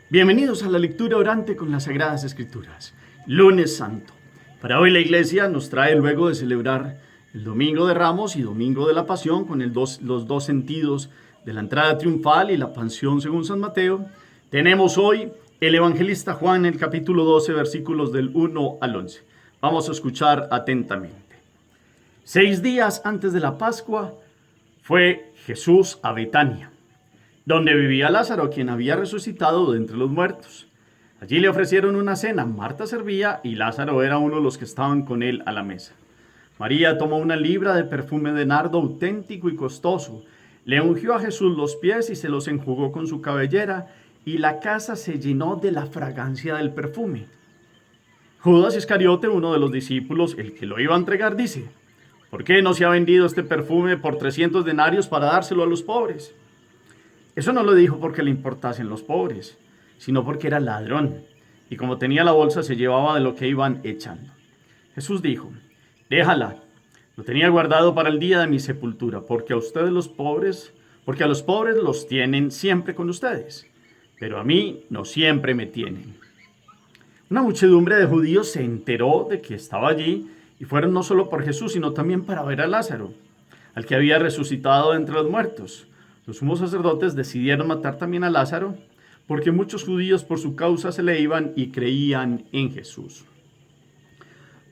Bienvenidos a la lectura orante con las Sagradas Escrituras. Lunes Santo. Para hoy la Iglesia nos trae, luego de celebrar el Domingo de Ramos y Domingo de la Pasión, con los dos sentidos de la entrada triunfal y la pasión según San Mateo, tenemos hoy el evangelista Juan, el capítulo 12, versículos del 1 al 11. Vamos a escuchar atentamente. 6 días antes de la Pascua fue Jesús a Betania, donde vivía Lázaro, quien había resucitado de entre los muertos. Allí le ofrecieron una cena. Marta servía y Lázaro era uno de los que estaban con él a la mesa. María tomó una libra de perfume de nardo auténtico y costoso, le ungió a Jesús los pies y se los enjugó con su cabellera, y la casa se llenó de la fragancia del perfume. Judas Iscariote, uno de los discípulos, el que lo iba a entregar, dice: ¿por qué no se ha vendido este perfume por 300 denarios para dárselo a los pobres? Eso no lo dijo porque le importasen los pobres, sino porque era ladrón, y como tenía la bolsa se llevaba de lo que iban echando. Jesús dijo: déjala, lo tenía guardado para el día de mi sepultura, porque a los pobres los tienen siempre con ustedes, pero a mí no siempre me tienen. Una muchedumbre de judíos se enteró de que estaba allí, y fueron no solo por Jesús, sino también para ver a Lázaro, al que había resucitado de entre los muertos. Los sumos sacerdotes decidieron matar también a Lázaro, porque muchos judíos por su causa se le iban y creían en Jesús.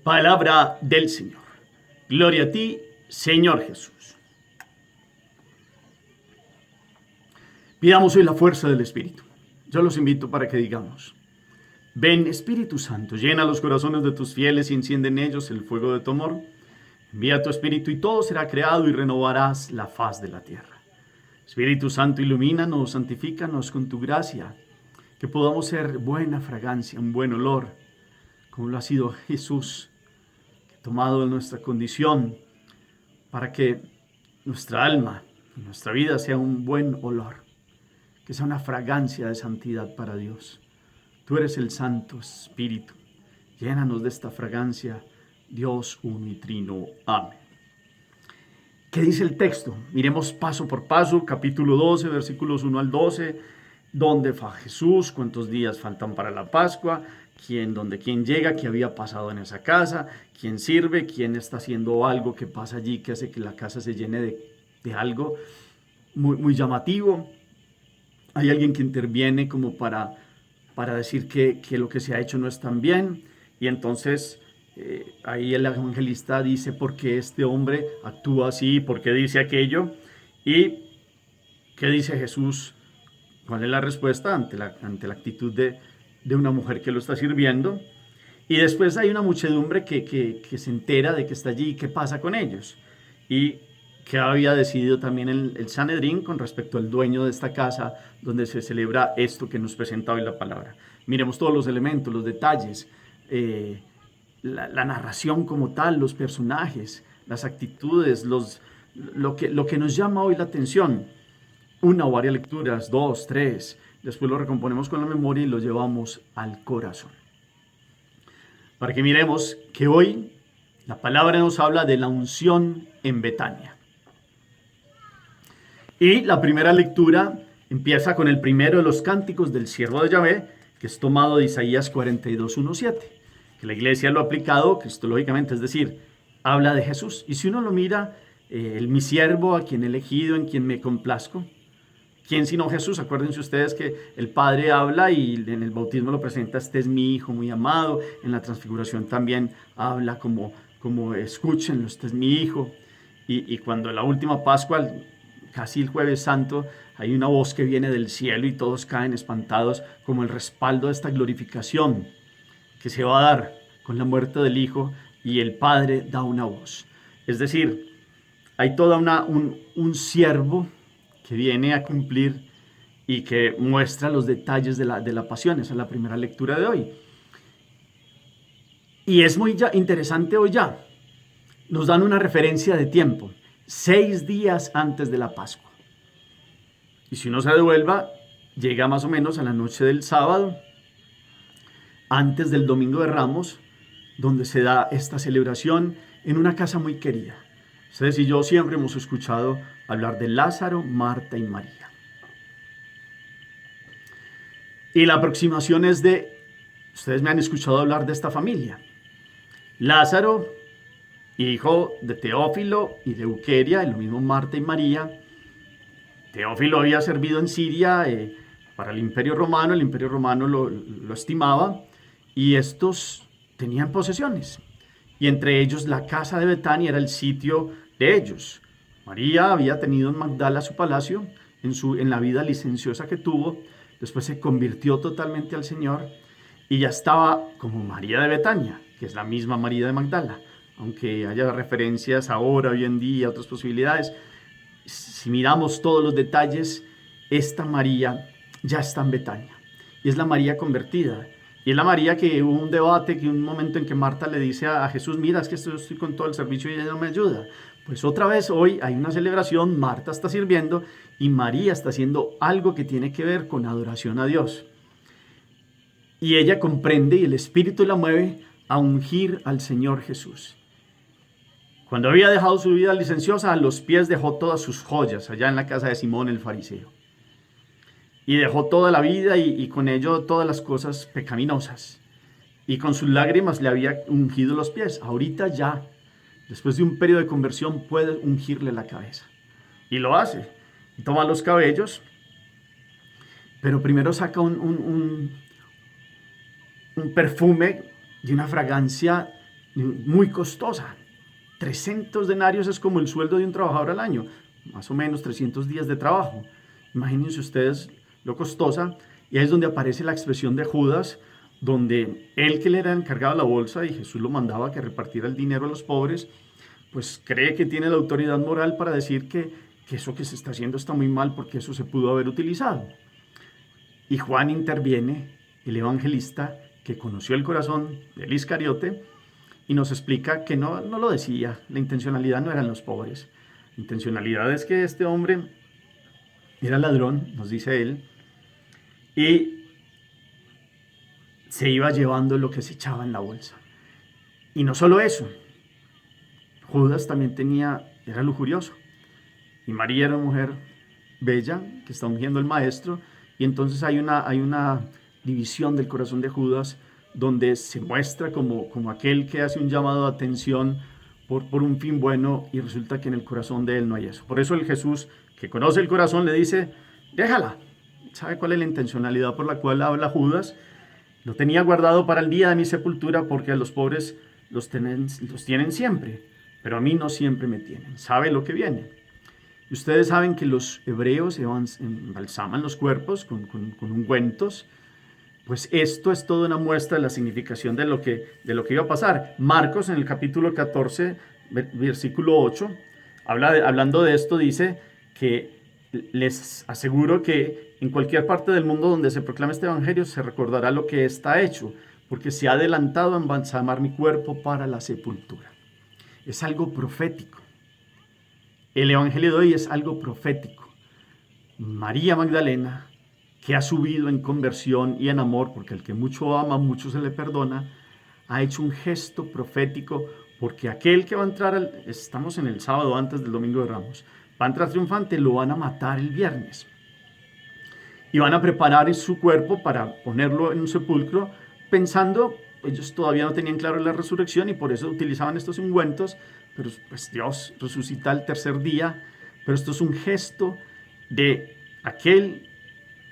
Palabra del Señor. Gloria a ti, Señor Jesús. Pidamos hoy la fuerza del Espíritu. Yo los invito para que digamos: ven, Espíritu Santo, llena los corazones de tus fieles y enciende en ellos el fuego de tu amor. Envía tu Espíritu y todo será creado y renovarás la faz de la tierra. Espíritu Santo, ilumínanos, santifícanos con tu gracia, que podamos ser buena fragancia, un buen olor, como lo ha sido Jesús, que ha tomado nuestra condición para que nuestra alma y nuestra vida sea un buen olor, que sea una fragancia de santidad para Dios. Tú eres el Santo Espíritu. Llénanos de esta fragancia, Dios uno y trino. Amén. ¿Qué dice el texto? Miremos paso por paso, capítulo 12, versículos 1 al 12, dónde fue Jesús, cuántos días faltan para la Pascua, quién llega, qué había pasado en esa casa, quién sirve, quién está haciendo algo que pasa allí que hace que la casa se llene de algo muy llamativo. Hay alguien que interviene como para decir que lo que se ha hecho no es tan bien, y entonces ahí el evangelista dice por qué este hombre actúa así, por qué dice aquello, y qué dice Jesús, cuál es la respuesta ante la actitud de una mujer que lo está sirviendo. Y después hay una muchedumbre que se entera de que está allí y qué pasa con ellos, y que había decidido también el Sanedrín con respecto al dueño de esta casa donde se celebra esto que nos presenta hoy la palabra. Miremos todos los elementos, los detalles, la narración como tal, los personajes, las actitudes, lo que nos llama hoy la atención. Una o varias lecturas, 2, 3, después lo recomponemos con la memoria y lo llevamos al corazón. Para que miremos que hoy la palabra nos habla de la unción en Betania. Y la primera lectura empieza con el primero de los cánticos del siervo de Yahvé, que es tomado de Isaías 42, 1, 7. Que la iglesia lo ha aplicado cristológicamente, es decir, habla de Jesús. Y si uno lo mira, mi siervo, a quien he elegido, en quien me complazco, ¿quién sino Jesús? Acuérdense ustedes que el Padre habla y en el bautismo lo presenta: este es mi Hijo muy amado. En la transfiguración también habla como escúchenlo, este es mi Hijo. Y cuando en la última Pascua, casi el Jueves Santo, hay una voz que viene del cielo y todos caen espantados como el respaldo de esta glorificación que se va a dar con la muerte del Hijo, y el Padre da una voz. Es decir, hay toda un siervo que viene a cumplir y que muestra los detalles de la pasión. Esa es la primera lectura de hoy. Y es muy interesante hoy ya. Nos dan una referencia de tiempo. 6 días antes de la Pascua. Y si uno se devuelva, llega más o menos a la noche del sábado, antes del Domingo de Ramos, donde se da esta celebración en una casa muy querida. Ustedes y yo siempre hemos escuchado hablar de Lázaro, Marta y María. Y la aproximación es ustedes me han escuchado hablar de esta familia. Lázaro, hijo de Teófilo y de Euqueria, lo mismo Marta y María. Teófilo había servido en Siria para el Imperio Romano lo estimaba, y estos tenían posesiones. Y entre ellos la casa de Betania era el sitio de ellos. María había tenido en Magdala su palacio, en la vida licenciosa que tuvo. Después se convirtió totalmente al Señor y ya estaba como María de Betania, que es la misma María de Magdala. Aunque haya referencias ahora, hoy en día, otras posibilidades, si miramos todos los detalles, esta María ya está en Betania. Y es la María convertida. Y es la María que hubo un debate, que un momento en que Marta le dice a Jesús, mira, es que estoy con todo el servicio y ella no me ayuda. Pues otra vez hoy hay una celebración, Marta está sirviendo y María está haciendo algo que tiene que ver con adoración a Dios. Y ella comprende y el Espíritu la mueve a ungir al Señor Jesús. Cuando había dejado su vida licenciosa, a los pies dejó todas sus joyas allá en la casa de Simón el fariseo. Y dejó toda la vida y con ello todas las cosas pecaminosas. Y con sus lágrimas le había ungido los pies. Ahorita ya, después de un periodo de conversión, puede ungirle la cabeza. Y lo hace. Y toma los cabellos, pero primero saca un perfume y una fragancia muy costosa. 300 denarios es como el sueldo de un trabajador al año, más o menos 300 días de trabajo. Imagínense ustedes lo costosa, y ahí es donde aparece la expresión de Judas, donde él, que le era encargado de la bolsa y Jesús lo mandaba a que repartiera el dinero a los pobres, pues cree que tiene la autoridad moral para decir que eso que se está haciendo está muy mal porque eso se pudo haber utilizado. Y Juan interviene, el evangelista que conoció el corazón del Iscariote, y nos explica que no lo decía, la intencionalidad no eran los pobres, la intencionalidad es que este hombre era ladrón, nos dice él, y se iba llevando lo que se echaba en la bolsa. Y no solo eso, Judas también era lujurioso, y María era una mujer bella que está ungiendo al maestro, y entonces hay una división del corazón de Judas, donde se muestra como aquel que hace un llamado de atención por un fin bueno, y resulta que en el corazón de él no hay eso. Por eso el Jesús, que conoce el corazón, le dice, déjala. ¿Sabe cuál es la intencionalidad por la cual habla Judas? Lo tenía guardado para el día de mi sepultura, porque a los pobres los tienen siempre, pero a mí no siempre me tienen. ¿Sabe lo que viene? Y ustedes saben que los hebreos embalsaman los cuerpos con ungüentos. Pues esto es toda una muestra de la significación de lo que iba a pasar. Marcos, en el capítulo 14, versículo 8, hablando de esto, dice que les aseguro que en cualquier parte del mundo donde se proclame este evangelio se recordará lo que está hecho, porque se ha adelantado a embalsamar mi cuerpo para la sepultura. Es algo profético. El evangelio de hoy es algo profético. María Magdalena, que ha subido en conversión y en amor, porque el que mucho ama, mucho se le perdona, ha hecho un gesto profético, porque aquel que va a entrar, estamos en el sábado antes del Domingo de Ramos, va a entrar triunfante, lo van a matar el viernes. Y van a preparar su cuerpo para ponerlo en un sepulcro, pensando, ellos todavía no tenían claro la resurrección y por eso utilizaban estos ungüentos, pero pues Dios resucita el tercer día, pero esto es un gesto de aquel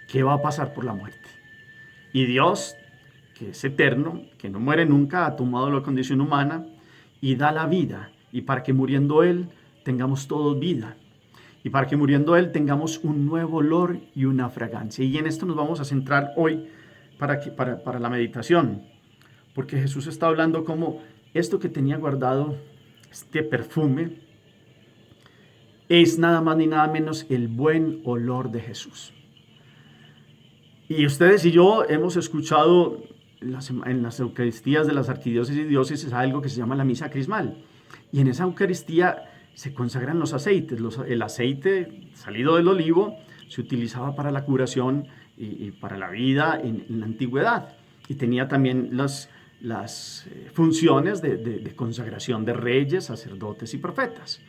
que va a pasar por la muerte. Y Dios, que es eterno, que no muere nunca, ha tomado la condición humana y da la vida. Y para que muriendo Él tengamos todos vida. Y para que muriendo Él tengamos un nuevo olor y una fragancia. Y en esto nos vamos a centrar hoy para la meditación. Porque Jesús está hablando como esto que tenía guardado, este perfume, es nada más ni nada menos el buen olor de Jesús. Y ustedes y yo hemos escuchado en las Eucaristías de las arquidiócesis y diócesis algo que se llama la misa crismal. Y en esa Eucaristía se consagran los aceites. El aceite salido del olivo se utilizaba para la curación y para la vida en la antigüedad. Y tenía también las funciones de consagración de reyes, sacerdotes y profetas.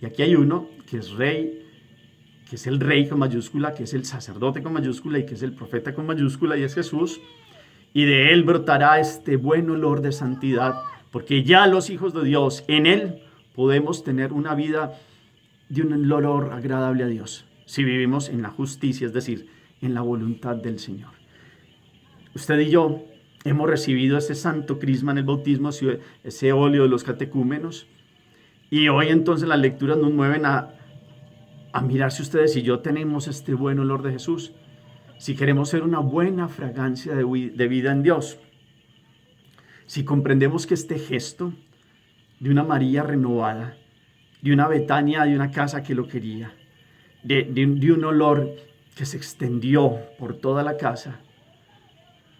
Y aquí hay uno que es rey que es el Rey con mayúscula, que es el sacerdote con mayúscula y que es el profeta con mayúscula, y es Jesús. Y de Él brotará este buen olor de santidad, porque ya los hijos de Dios, en Él podemos tener una vida de un olor agradable a Dios, si vivimos en la justicia, es decir, en la voluntad del Señor. Usted y yo hemos recibido ese santo crisma en el bautismo, ese óleo de los catecúmenos, y hoy entonces las lecturas nos mueven a mirar si ustedes y yo tenemos este buen olor de Jesús, si queremos ser una buena fragancia de vida en Dios, si comprendemos que este gesto de una María renovada, de una Betania, de una casa que lo quería, de un olor que se extendió por toda la casa,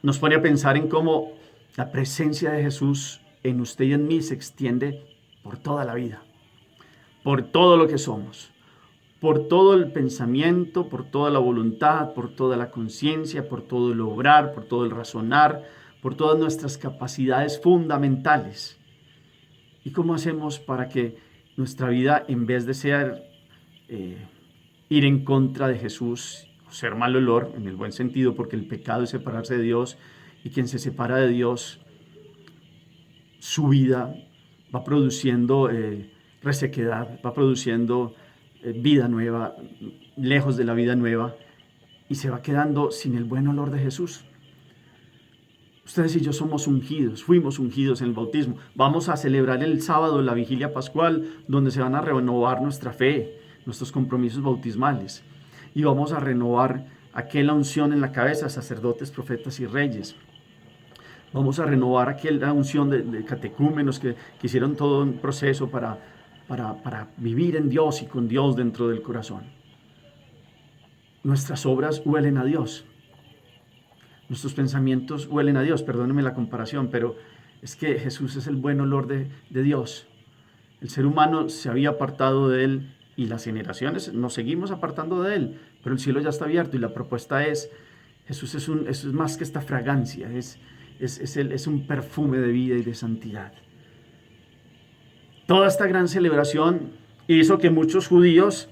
nos pone a pensar en cómo la presencia de Jesús en usted y en mí se extiende por toda la vida, por todo lo que somos, por todo el pensamiento, por toda la voluntad, por toda la conciencia, por todo el obrar, por todo el razonar, por todas nuestras capacidades fundamentales. ¿Y cómo hacemos para que nuestra vida, en vez de ser ir en contra de Jesús, ser mal olor, en el buen sentido, porque el pecado es separarse de Dios, y quien se separa de Dios, su vida va produciendo resequedad, va produciendo vida nueva, lejos de la vida nueva, y se va quedando sin el buen olor de Jesús? Ustedes y yo somos ungidos, fuimos ungidos en el bautismo. Vamos a celebrar el sábado la vigilia pascual, donde se van a renovar nuestra fe, nuestros compromisos bautismales. Y vamos a renovar aquella unción en la cabeza, sacerdotes, profetas y reyes. Vamos a renovar aquella unción de catecúmenos que hicieron todo un proceso para vivir en Dios y con Dios dentro del corazón. Nuestras obras huelen a Dios. Nuestros pensamientos huelen a Dios. Perdónenme la comparación, pero es que Jesús es el buen olor de Dios. El ser humano se había apartado de Él y las generaciones nos seguimos apartando de Él, pero el cielo ya está abierto y la propuesta es, Jesús es más que esta fragancia, es un perfume de vida y de santidad. Toda esta gran celebración hizo que muchos judíos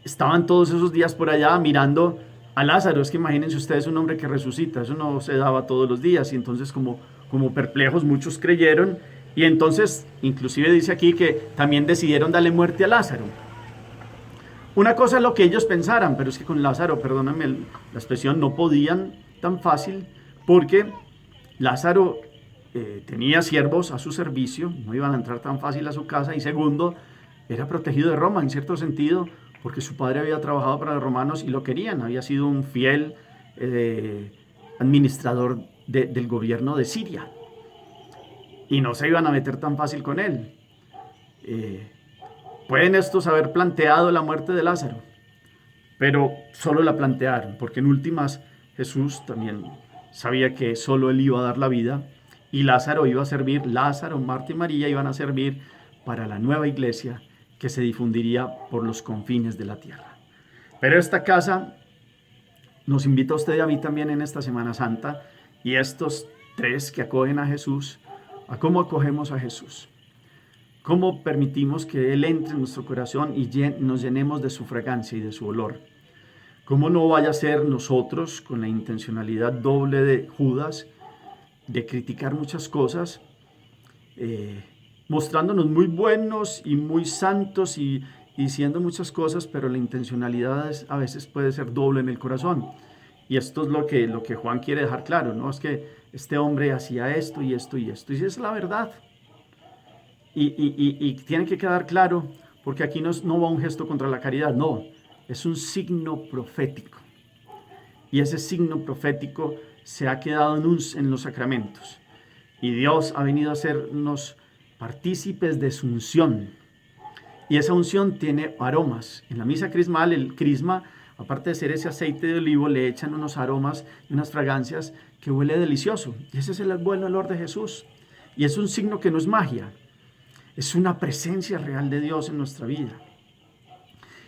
estaban todos esos días por allá mirando a Lázaro. Es que imagínense ustedes un hombre que resucita, eso no se daba todos los días, y entonces como perplejos muchos creyeron, y entonces inclusive dice aquí que también decidieron darle muerte a Lázaro. Una cosa es lo que ellos pensaran, pero es que con Lázaro, perdóname la expresión, no podían tan fácil, porque Lázaro tenía siervos a su servicio, no iban a entrar tan fácil a su casa, y segundo, era protegido de Roma en cierto sentido, porque su padre había trabajado para los romanos y lo querían, había sido un fiel administrador del gobierno de Siria, y no se iban a meter tan fácil con él. Pueden estos haber planteado la muerte de Lázaro, pero solo la plantearon, porque en últimas Jesús también sabía que solo él iba a dar la vida, y Lázaro iba a servir, Lázaro, Marta y María iban a servir para la nueva iglesia que se difundiría por los confines de la tierra. Pero esta casa nos invita a usted y a mí también en esta Semana Santa, y estos tres que acogen a Jesús, a cómo acogemos a Jesús, cómo permitimos que Él entre en nuestro corazón y nos llenemos de su fragancia y de su olor. Cómo no vaya a ser nosotros, con la intencionalidad doble de Judas, de criticar muchas cosas, mostrándonos muy buenos y muy santos y diciendo muchas cosas, pero la intencionalidad a veces puede ser doble en el corazón. Y esto es lo que Juan quiere dejar claro, ¿no? Es que este hombre hacía esto y esto y esto, y es la verdad. Y tiene que quedar claro, porque aquí no va un gesto contra la caridad, no, es un signo profético. Y ese signo profético se ha quedado en los sacramentos. Y Dios ha venido a hacernos partícipes de su unción. Y esa unción tiene aromas. En la misa crismal, el crisma, aparte de ser ese aceite de olivo, le echan unos aromas y unas fragancias que huele delicioso. Y ese es el buen olor de Jesús. Y es un signo que no es magia. Es una presencia real de Dios en nuestra vida.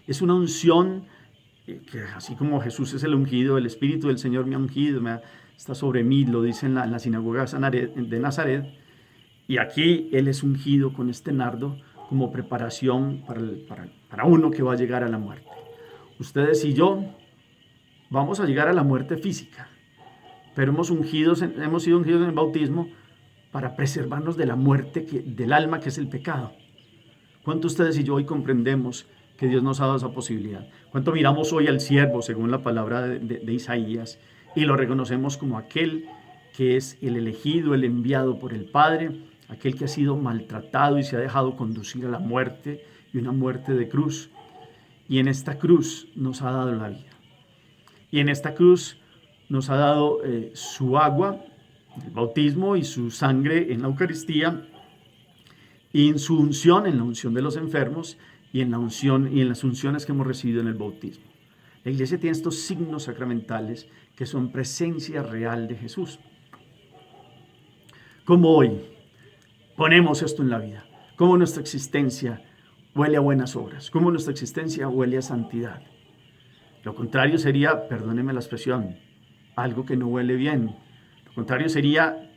Es una unción que, así como Jesús es el ungido, el Espíritu del Señor me ha ungido, está sobre mí, lo dice en la sinagoga de Nazaret. Y aquí Él es ungido con este nardo como preparación para uno que va a llegar a la muerte. Ustedes y yo vamos a llegar a la muerte física, pero hemos sido ungidos en el bautismo para preservarnos de la muerte del alma, que es el pecado. ¿Cuánto ustedes y yo hoy comprendemos que Dios nos ha dado esa posibilidad? ¿Cuánto miramos hoy al siervo, según la palabra de Isaías, y lo reconocemos como aquel que es el elegido, el enviado por el Padre, aquel que ha sido maltratado y se ha dejado conducir a la muerte, y una muerte de cruz? Y en esta cruz nos ha dado la vida. Y en esta cruz nos ha dado su agua, el bautismo, y su sangre en la Eucaristía, y en su unción, en la unción de los enfermos, y en la unción y en las unciones que hemos recibido en el bautismo. La iglesia tiene estos signos sacramentales que son presencia real de Jesús. Como hoy ponemos esto en la vida, como nuestra existencia huele a buenas obras, como nuestra existencia huele a santidad. Lo contrario sería, perdónenme la expresión, algo que no huele bien. Lo contrario sería,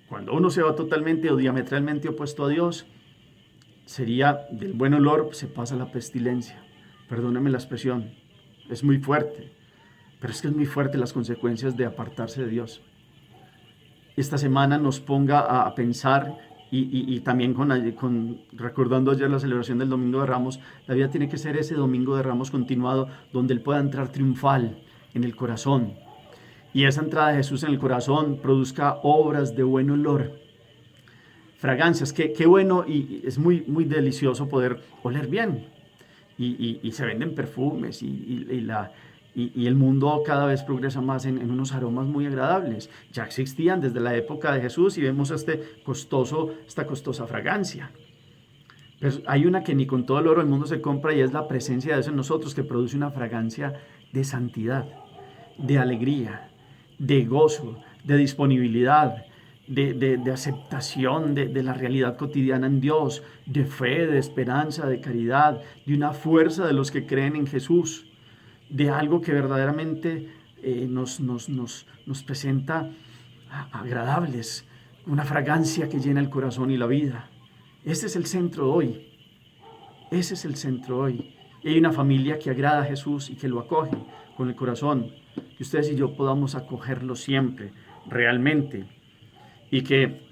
cuando uno se va totalmente o diametralmente opuesto a Dios, sería del buen olor se pasa la pestilencia. Perdónenme la expresión, es muy fuerte, pero es que es muy fuerte las consecuencias de apartarse de Dios. Esta semana nos ponga a pensar y también recordando ayer la celebración del Domingo de Ramos, la vida tiene que ser ese Domingo de Ramos continuado donde Él pueda entrar triunfal en el corazón. Y esa entrada de Jesús en el corazón produzca obras de buen olor, fragancias. Qué bueno, y es muy, muy delicioso poder oler bien. Y se venden perfumes y el mundo cada vez progresa más en unos aromas muy agradables. Ya existían desde la época de Jesús y vemos esta costosa fragancia. Pero hay una que ni con todo el oro del mundo se compra, y es la presencia de Dios en nosotros, que produce una fragancia de santidad, de alegría, de gozo, de disponibilidad, de aceptación de la realidad cotidiana en Dios, de fe, de esperanza, de caridad, de una fuerza de los que creen en Jesús, de algo que verdaderamente nos presenta agradables, una fragancia que llena el corazón y la vida. Ese es el centro hoy. Ese es el centro hoy. Y hay una familia que agrada a Jesús y que lo acoge con el corazón. Que ustedes y yo podamos acogerlo siempre, realmente. Y que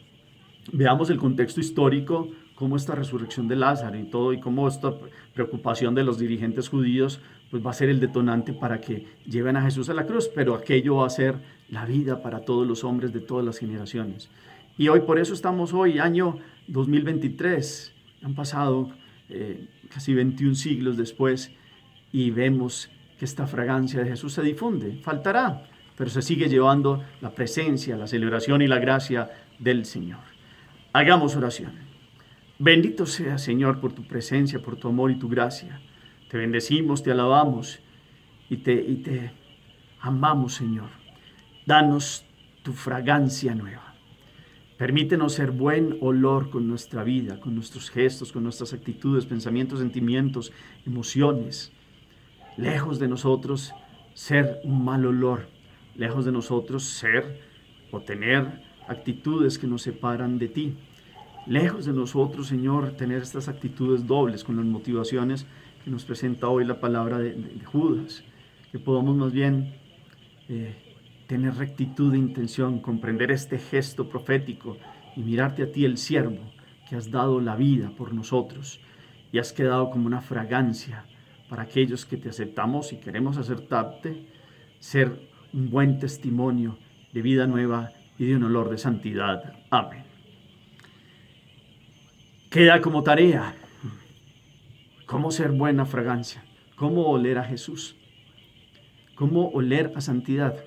veamos el contexto histórico, cómo esta resurrección de Lázaro y todo, y cómo esta preocupación de los dirigentes judíos pues va a ser el detonante para que lleven a Jesús a la cruz, pero aquello va a ser la vida para todos los hombres de todas las generaciones. Y hoy, por eso estamos hoy, año 2023, han pasado casi 21 siglos después, y vemos que esta fragancia de Jesús se difunde. Faltará, pero se sigue llevando la presencia, la celebración y la gracia del Señor. Hagamos oración. Bendito sea, Señor, por tu presencia, por tu amor y tu gracia. Te bendecimos, te alabamos y te amamos, Señor. Danos tu fragancia nueva. Permítenos ser buen olor con nuestra vida, con nuestros gestos, con nuestras actitudes, pensamientos, sentimientos, emociones. Lejos de nosotros ser un mal olor. Lejos de nosotros ser o tener actitudes que nos separan de ti. Lejos de nosotros, Señor, tener estas actitudes dobles con las motivaciones que nos presenta hoy la palabra de Judas. Que podamos más bien tener rectitud de intención, comprender este gesto profético y mirarte a ti, el siervo, que has dado la vida por nosotros y has quedado como una fragancia para aquellos que te aceptamos y queremos aceptarte, ser un buen testimonio de vida nueva y de un olor de santidad. Amén. Queda como tarea cómo ser buena fragancia, cómo oler a Jesús, cómo oler a santidad.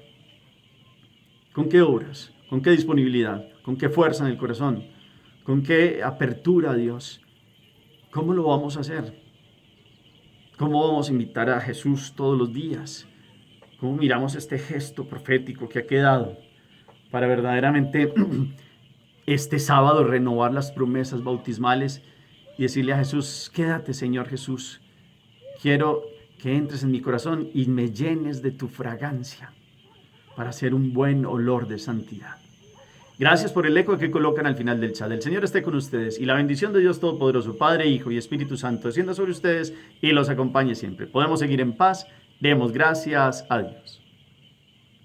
¿Con qué obras? ¿Con qué disponibilidad? ¿Con qué fuerza en el corazón? ¿Con qué apertura a Dios? ¿Cómo lo vamos a hacer? ¿Cómo vamos a invitar a Jesús todos los días? ¿Cómo miramos este gesto profético que ha quedado para verdaderamente este sábado renovar las promesas bautismales y decirle a Jesús: quédate, Señor Jesús, quiero que entres en mi corazón y me llenes de tu fragancia para hacer un buen olor de santidad? Gracias por el eco que colocan al final del chat. El Señor esté con ustedes y la bendición de Dios Todopoderoso, Padre, Hijo y Espíritu Santo, descienda sobre ustedes y los acompañe siempre. Podemos seguir en paz Demos gracias a Dios.